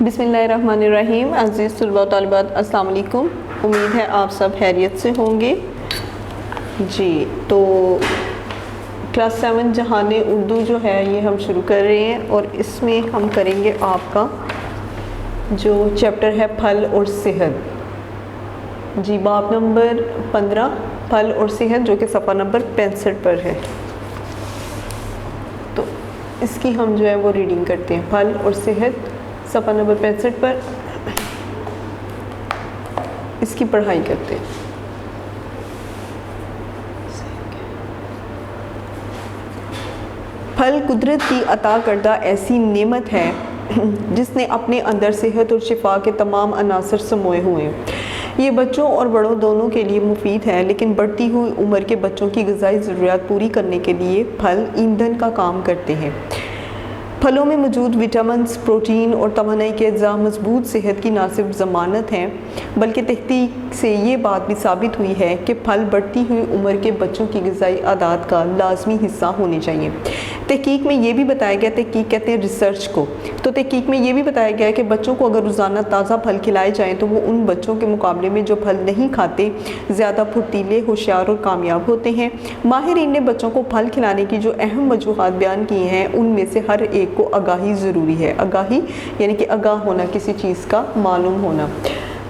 बिस्मिल्लाहिर्रहमानिर्रहीम। अज़ीज़ तलबा तालिबात, अस्सलाम वालेकुम। उम्मीद है आप सब खैरियत से होंगे जी। तो क्लास 7 जहाने उर्दू जो है ये हम शुरू कर रहे हैं और इसमें हम करेंगे आपका जो चैप्टर है फल और सेहत जी, बाब नंबर 15 फल और सेहत, जो कि सफ़ा नंबर 65 पर है। तो इसकी हम जो है वो रीडिंग करते हैं। फल और सेहत सफ़ा नंबर 65 पर इसकी पढ़ाई करते हैं। फल कुदरत की अता करदा ऐसी नेमत है जिसने अपने अंदर सेहत और शिफा के तमाम अनासर समोए हुए हैं। ये बच्चों और बड़ों दोनों के लिए मुफीद है, लेकिन बढ़ती हुई उम्र के बच्चों की ग़िज़ाई ज़रूरियात पूरी करने के लिए फल ईंधन का काम करते हैं। फलों में मौजूद विटामिन्स, प्रोटीन और तवानाई के अज्जा मजबूत सेहत की ना सिर्फ ज़मानत हैं, बल्कि तहकीक से ये बात भी साबित हुई है कि फल बढ़ती हुई उम्र के बच्चों की ग़िज़ाई आदात का लाजमी हिस्सा होने चाहिए। तहकीक में ये भी बताया गया, तहकीक कहते हैं रिसर्च को, तो तहकीक में ये भी बताया गया है कि बच्चों को अगर रोज़ाना ताज़ा फल खिलाए जाएँ तो वो उन बच्चों के मुकाबले में जो फल नहीं खाते ज़्यादा फुर्तीले, होशियार और कामयाब होते हैं। माहिरीन ने बच्चों को फल खिलाने की जो अहम वजूहात बयान की हैं, उनमें से हर एक को आगाही ज़रूरी है। आगाही यानी कि आगाह होना, किसी चीज़ का मालूम होना।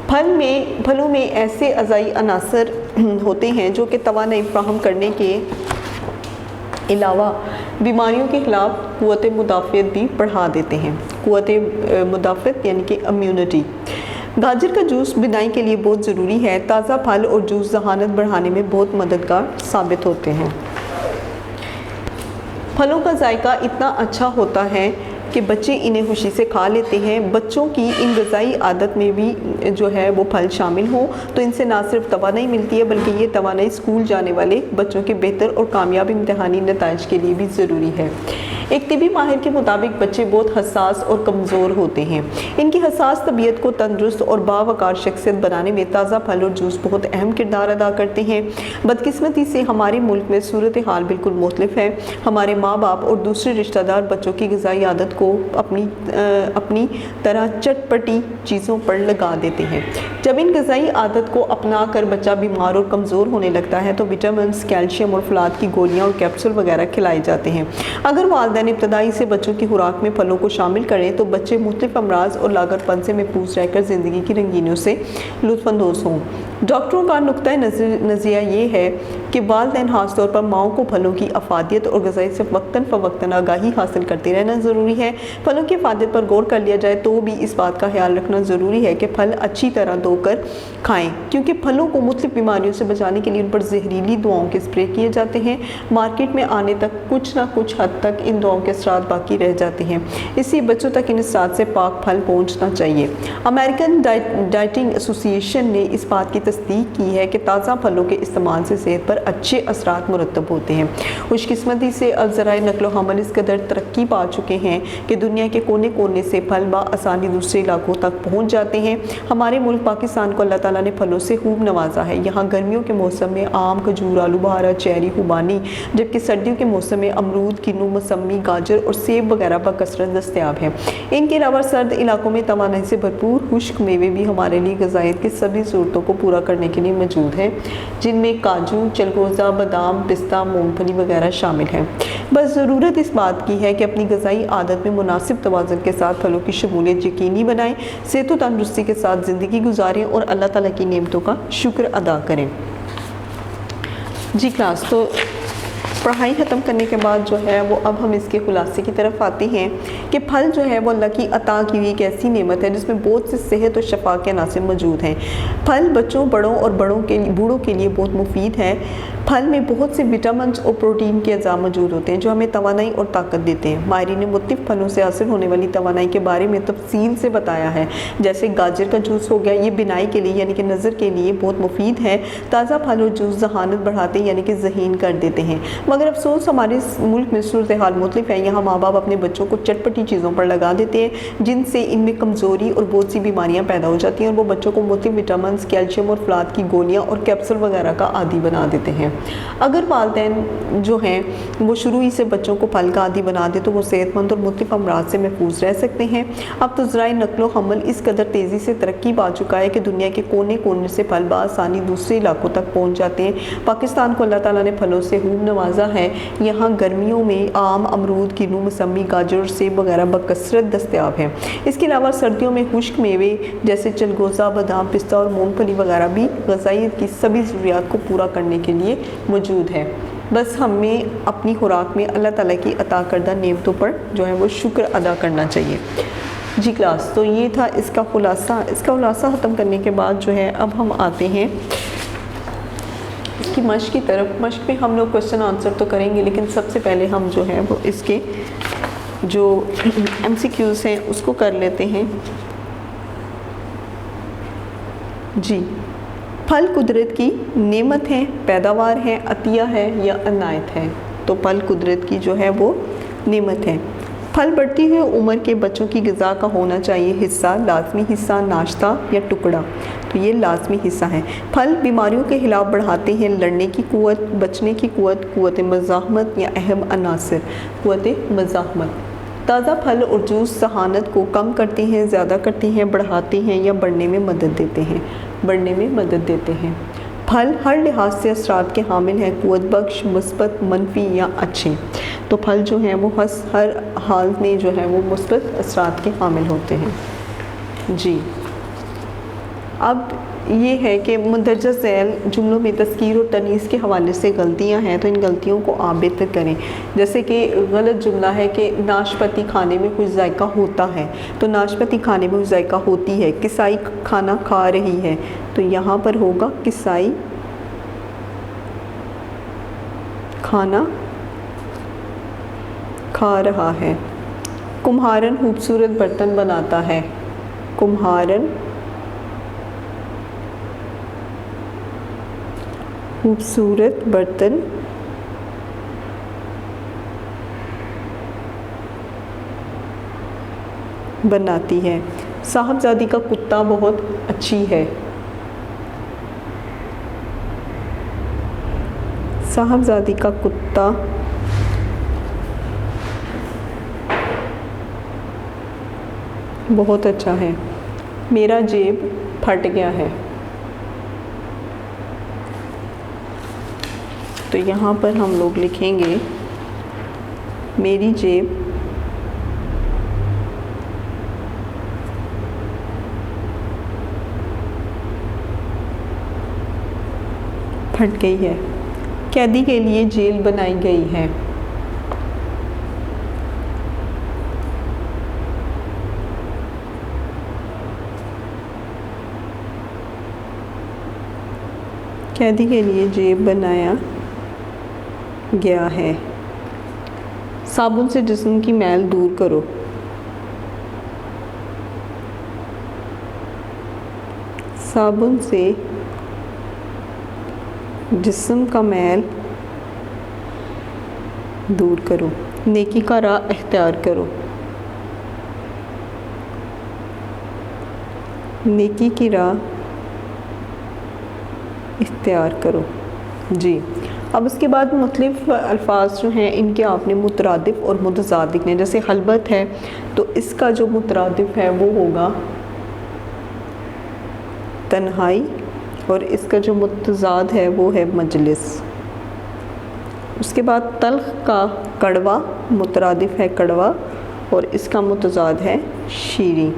फलों में ऐसे अज़ाई अनासर होते हैं जो कि तवानाई फराहम करने के अलावा बीमारियों के ख़िलाफ़ क़ुव्वत मुदाफ़अत भी बढ़ा देते हैं। क़ुव्वत मुदाफ़अत यानी कि इम्यूनिटी। गाजर का जूस बिनाई के लिए बहुत ज़रूरी है। ताज़ा फल और जूस ज़हानत बढ़ाने में बहुत मददगार साबित होते हैं। फलों का जायका इतना अच्छा होता है कि बच्चे इन्हें खुशी से खा लेते हैं। बच्चों की इन ग़िज़ाई आदत में भी जो है वो फल शामिल हो तो इनसे ना सिर्फ तवानाई मिलती है, बल्कि ये तवानाई स्कूल जाने वाले बच्चों के बेहतर और कामयाब इम्तहानी नताइज के लिए भी ज़रूरी है। एक तिबी माहिर के मुताबिक बच्चे बहुत हसास और कमज़ोर होते हैं। इनकी हसास तबीयत को तंदुरुस्त और बावकार शख्सियत बनाने में ताज़ा फल और जूस बहुत अहम किरदार अदा करते हैं। बदकिस्मती से हमारे मुल्क में सूरत हाल बिल्कुल मुख्तलिफ है। हमारे माँ बाप और दूसरे रिश्तेदार बच्चों की ग़िज़ाई आदत को अपनी तरह चटपटी चीज़ों पर लगा देते हैं। जब इन ग़िज़ाई आदत को अपना कर बच्चा बीमार और कमज़ोर होने लगता है तो विटामिन, कैल्शियम और फलाद की गोलियाँ और कैप्सूल वगैरह खिलाए जाते हैं। अगर वालिदैन इब्तदाई से बच्चों की खुराक में फलों को शामिल करें तो बच्चे मुख्तलिफ अमराज और लागतपन से महफूज रहकर ज़िंदगी की रंगीनियों से लुत्फ़अंदोज़ हों। डॉक्टरों का नुक्ता नज़रिया ये है कि वालिदैन ख़ास तौर पर माओं को फलों की अफादियत और ग़िज़ाई से वक्तन फ़वक्तन आगाही हासिल करते रहना ज़रूरी है। फलों की अफादियत पर गौर कर लिया जाए तो भी इस बात का ख्याल रखना ज़रूरी है कि फल अच्छी तरह धोकर खाएँ, क्योंकि फलों को मुख्तलिफ बीमारियों से बचाने के लिए उन पर जहरीली दवाओं के स्प्रे किए जाते हैं। मार्केट में आने तक कुछ ना कुछ हद तक इन दवाओं के असरात बाकी रह जाते हैं, इसलिए बच्चों तक इन असरात से पाक फल पहुँचना चाहिए। अमेरिकन डाइटिंग एसोसिएशन ने इस बात की तस्दीक की है कि ताज़ा फलों के इस्तेमाल से सेहत पर अच्छे असरात मुरतब होते हैं। खुशकिस्मती से अब ज़राए नक़्लो हमल इस कदर तरक्की पा चुके हैं कि दुनिया के कोने कोने से फल आसानी दूसरे इलाकों तक पहुँच जाते हैं। हमारे मुल्क पाकिस्तान को अल्लाह ताला ने फलों से खूब नवाजा है। यहाँ गर्मियों के मौसम में आम, खजूर, आलू बहारा, चेरी, खुबानी, जबकि सर्दियों के मौसम में अमरूद, किन्नू, मौसमी, गाजर और सेब वगैरह बकसरत दस्तयाब हैं। इनके अलावा सर्द इलाकों में तवानाई से भरपूर खुश्क मेवे भी हमारे लिए ग़िज़ाइयत की सभी ज़रूरतों को पूरा करने के लिए मौजूद हैं, जिनमें काजू, चलगोज़ा, बादाम, पिस्ता, मूंगफली वगैरह शामिल हैं। बस ज़रूरत इस बात की है कि अपनी ग़िज़ाई आदत में मुनासिब तवाज़ुन के साथ फलों की शमूलियत यकीनी बनाएं, सेहत व तंदुरुस्ती के साथ ज़िंदगी गुजारें और अल्लाह ताला की नेमतों का शुक्र अदा करें। जी क्लास, तो पढ़ाई ख़त्म करने के बाद जो है वो अब हम इसके खुलासे की तरफ आते हैं कि फल जो है वो अल्लाह की अता की हुई एक ऐसी नेमत है जिसमें बहुत से सेहत और शफा के अनासिर मौजूद हैं। फल बच्चों, बड़ों और बूढ़ों के लिए बहुत मुफीद है। फल में बहुत से विटामिन और प्रोटीन के अज़ा मौजूद होते हैं जो हमें तवानाई और ताकत देते हैं। माहिरीन ने मुख्तलिफ फलों से हासिल होने वाली तवानाई के बारे में तफसील से बताया है। जैसे गाजर का जूस हो गया, ये बिनाई के लिए यानी कि नज़र के लिए बहुत मुफीद है। ताज़ा फल और जूस ज़हानत बढ़ाते यानी कि ज़हीन कर देते हैं। मगर अफसोस हमारे इस मुल्क में सूरत हाल मुख्तलिफ है। यहाँ माँ बाप अपने बच्चों को चटपटी चीज़ों पर लगा देते हैं जिनसे इनमें कमज़ोरी और बहुत सी बीमारियाँ पैदा हो जाती हैं और वो बच्चों को मुख्तलिफ विटामिन, कैल्शियम और फलाद की गोलियाँ और कैप्सूल वगैरह का आदी बना देते हैं। अगर वालिदैन जो हैं वो शुरू ही से बच्चों को फल का आदी बना दे तो वो सेहतमंद और मुख्तलिफ अमराज से महफूज रह सकते हैं। अब तो ज़राए नकलो हमल इस कदर तेज़ी से तरक्की पा चुका है कि दुनिया के कोने कोने से फल बआसानी दूसरे इलाकों तक पहुँच जाते हैं। पाकिस्तान को अल्लाह ताला ने फलों से खूब नवाजा है। यहाँ गर्मियों में आम, अमरूद, किन्नू, मौसमी, गाजर और सेब वगैरह बकसरत दस्तयाब हैं। इसके अलावा सर्दियों में खुश्क मेवे जैसे चलगोज़ा, बादाम, पिस्ता और मूंगफली वगैरह भी ग़िज़ाइयत की सभी ज़रूरियात को पूरा करने के लिए मौजूद है। बस हमें अपनी खुराक में अल्लाह ताला की अता करदा नेमतों पर जो है वो शुक्र अदा करना चाहिए। जी क्लास, तो ये था इसका खुलासा। इसका खुलासा ख़त्म करने के बाद जो है अब हम आते हैं इसकी मश्क की तरफ। मश्क में हम लोग क्वेश्चन आंसर तो करेंगे, लेकिन सबसे पहले हम जो है वो इसके जो MCQs हैं उसको कर लेते हैं। जी, फल कुदरत की नेमत है, पैदावार है, अतिया है या अनायत है? तो फल कुदरत की जो है वो नेमत है। फल बढ़ती हुई उम्र के बच्चों की ग़िज़ा का होना चाहिए हिस्सा, लाजमी हिस्सा, नाश्ता या टुकड़ा? तो ये लाजमी हिस्सा है। फल बीमारियों के खिलाफ बढ़ाते हैं लड़ने की क़ुव्वत, बचने की क़ुव्वत, क़ुव्वत मज़ाहमत या अहम अनासर? क़ुव्वत मज़ाहमत। ताज़ा फल और जूस जहानत को कम करते हैं, ज़्यादा करते हैं, बढ़ाते हैं या बढ़ने में मदद देते हैं? बढ़ने में मदद देते हैं। फल हर लिहाज से असरात के हामिल हैं, क़ुव्वत बख्श, मुस्बत, मनफी या अच्छे? तो फल जो हैं वो हर हाल में जो है वो मुस्बत असरात के हामिल होते हैं। जी, अब ये है कि मुंदरजा ज़ैल जुमलों में तज़कीर और तनीस के हवाले से गलतियां हैं, तो इन गलतियों को आप बेहतर करें। जैसे कि गलत जुमला है कि नाशपाती खाने में कुछ जायका होता है, तो नाशपाती खाने में कुछ जायका होती है। किसाई खाना खा रही है, तो यहाँ पर होगा किसाई खाना खा रहा है। कुम्हारन खूबसूरत बर्तन बनाता है, कुम्हारन खूबसूरत बर्तन बनाती है। साहबजादी का कुत्ता बहुत अच्छी है, साहबजादी का कुत्ता बहुत अच्छा है। मेरा जेब फट गया है, तो यहाँ पर हम लोग लिखेंगे मेरी जेब फट गई है। कैदी के लिए जेल बनाई गई है, कैदी के लिए जेब बनाया गया है। साबुन से जिस्म की मैल दूर करो, साबुन से जिस्म का मैल दूर करो। नेकी का राह इख्तियार करो, नेकी की राह इख्तियार करो। जी, अब उसके बाद मुख्तलिफ अल्फाज जो हैं इनके आपने मुतरादिफ और मुतज़ाद लिखने। जैसे हलबत है तो इसका जो मुतरादिफ है वो होगा तन्हाई, और इसका जो मुतज़ाद है वो है मजलिस। उसके बाद तल्ख का कड़वा मुतरादिफ है कड़वा, और इसका मुतज़ाद है शीरी।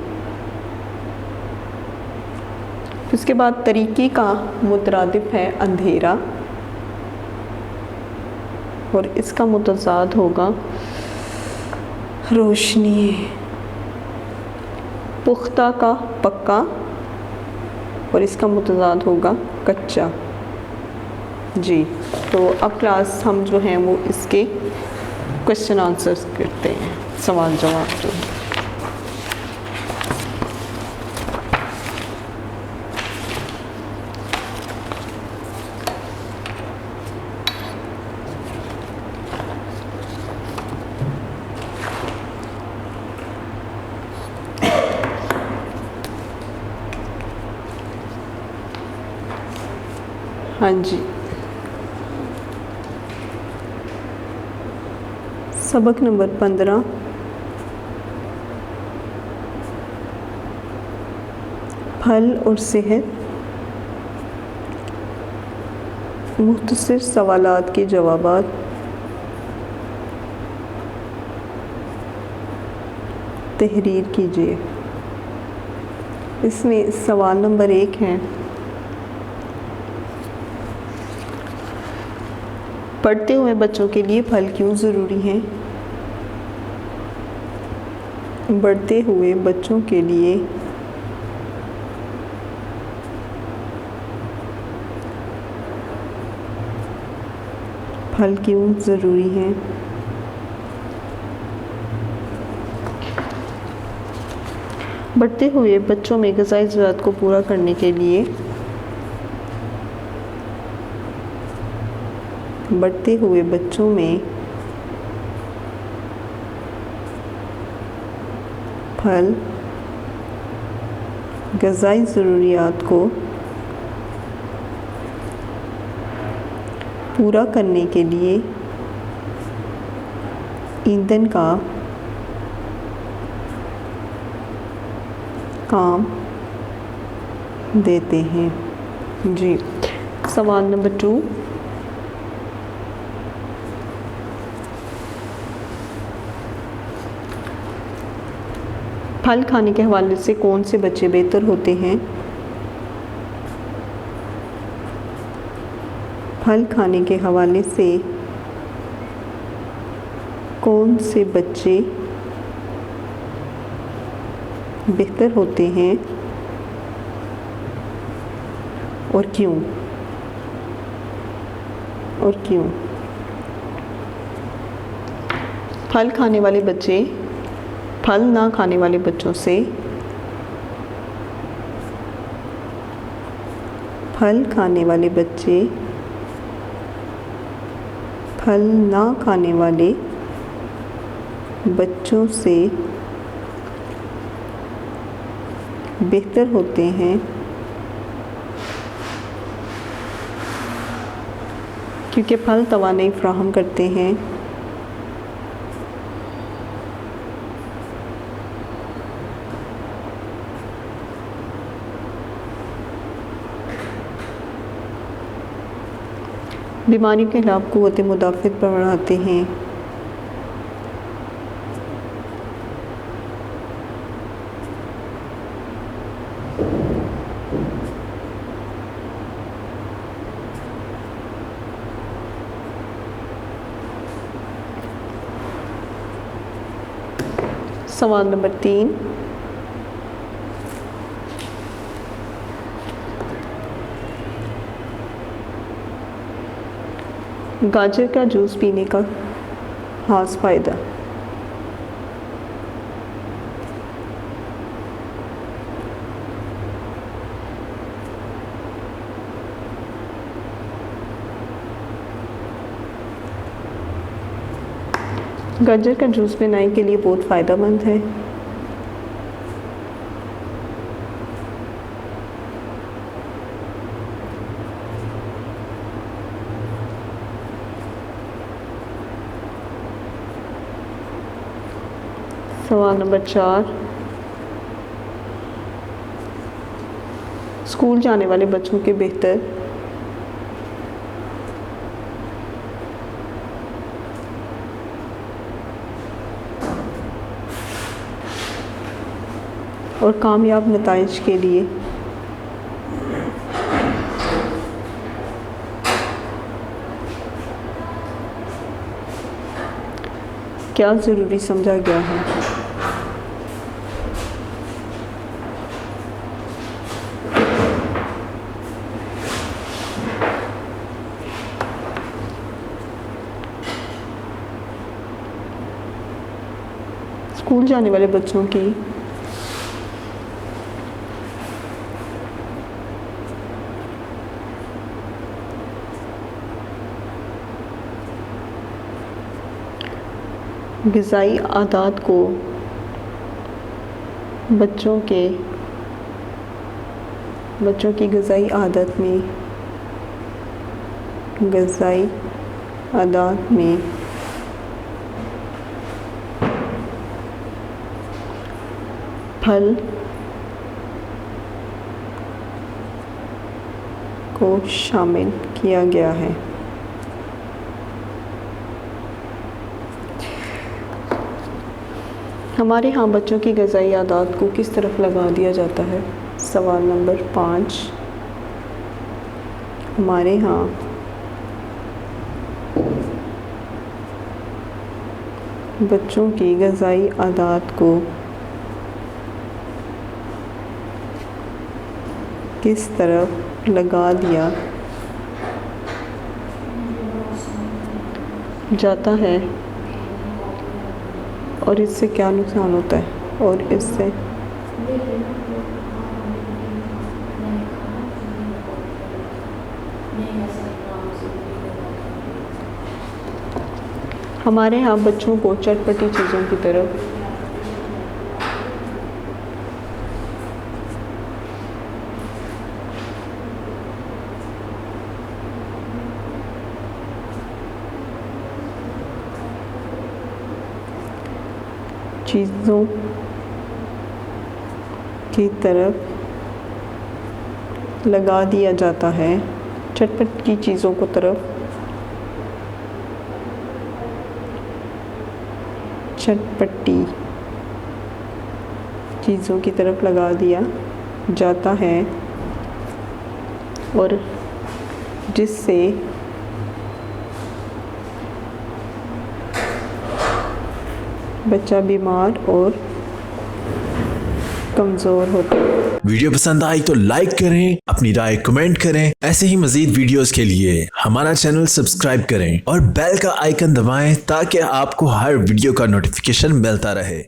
उसके बाद तरीक़ी का मुतरादिफ है अंधेरा, और इसका मुतज़ाद होगा रोशनी। पुख्ता का पक्का, और इसका मुतज़ाद होगा कच्चा। जी, तो अब क्लास हम जो हैं वो इसके क्वेश्चन आंसर्स करते हैं, सवाल जवाब जो है। हाँ जी। सबक नंबर 15, फल और सेहत। मुख्तसर सवालात के जवाबात। तहरीर कीजिए। इसमें सवाल नंबर 1 है, पढ़ते हुए बच्चों के लिए फल क्यों ज़रूरी हैं? बढ़ते हुए बच्चों के लिए फल क्यों ज़रूरी हैं? बढ़ते हुए बच्चों में ग़िज़ाई ज़रूरत को पूरा करने के लिए बढ़ते हुए बच्चों में फल ग़िज़ाई ज़रूरियात को पूरा करने के लिए ईंधन का काम देते हैं। जी। सवाल नंबर 2, फल खाने के हवाले से कौन से बच्चे बेहतर होते हैं? फल खाने के हवाले से कौन से बच्चे बेहतर होते हैं और क्यों? और क्यों? फल खाने वाले बच्चे फल ना खाने वाले बच्चों से फल खाने वाले बच्चे फल ना खाने वाले बच्चों से बेहतर होते हैं क्योंकि फल तवानाई फ़राहम करते हैं। बीमारियों के खिलाफ क़ुव्वत मुदाफ़अत बढ़ाते हैं। सवाल नंबर 3, गाजर का जूस पीने का ख़ास फ़ायदा। गाजर का जूस पीने के लिए बहुत फ़ायदेमंद है। सवाल नंबर 4, स्कूल जाने वाले बच्चों के बेहतर और कामयाब नताइज के लिए क्या ज़रूरी समझा गया है? स्कूल जाने वाले बच्चों की ग़िज़ाई आदात को बच्चों की ग़िज़ाई आदत में ग़िज़ाई आदात में फल को शामिल किया गया है। हमारे यहाँ बच्चों की ग़िज़ाई आदात को किस तरफ लगा दिया जाता है? सवाल नंबर 5। हमारे यहाँ बच्चों की ग़िज़ाई आदात को किस तरफ लगा दिया जाता है और इससे क्या नुकसान होता है? और इससे हमारे यहाँ बच्चों को चटपटी चीज़ों की तरफ चीज़ों की तरफ लगा दिया जाता है। चटपटी चीज़ों को तरफ चटपटी चीज़ों की तरफ लगा दिया जाता है और जिससे बच्चा बीमार और कमज़ोर होता है। वीडियो पसंद आई तो लाइक करें, अपनी राय कमेंट करें। ऐसे ही मजीद वीडियोस के लिए हमारा चैनल सब्सक्राइब करें और बेल का आइकन दबाएं ताकि आपको हर वीडियो का नोटिफिकेशन मिलता रहे।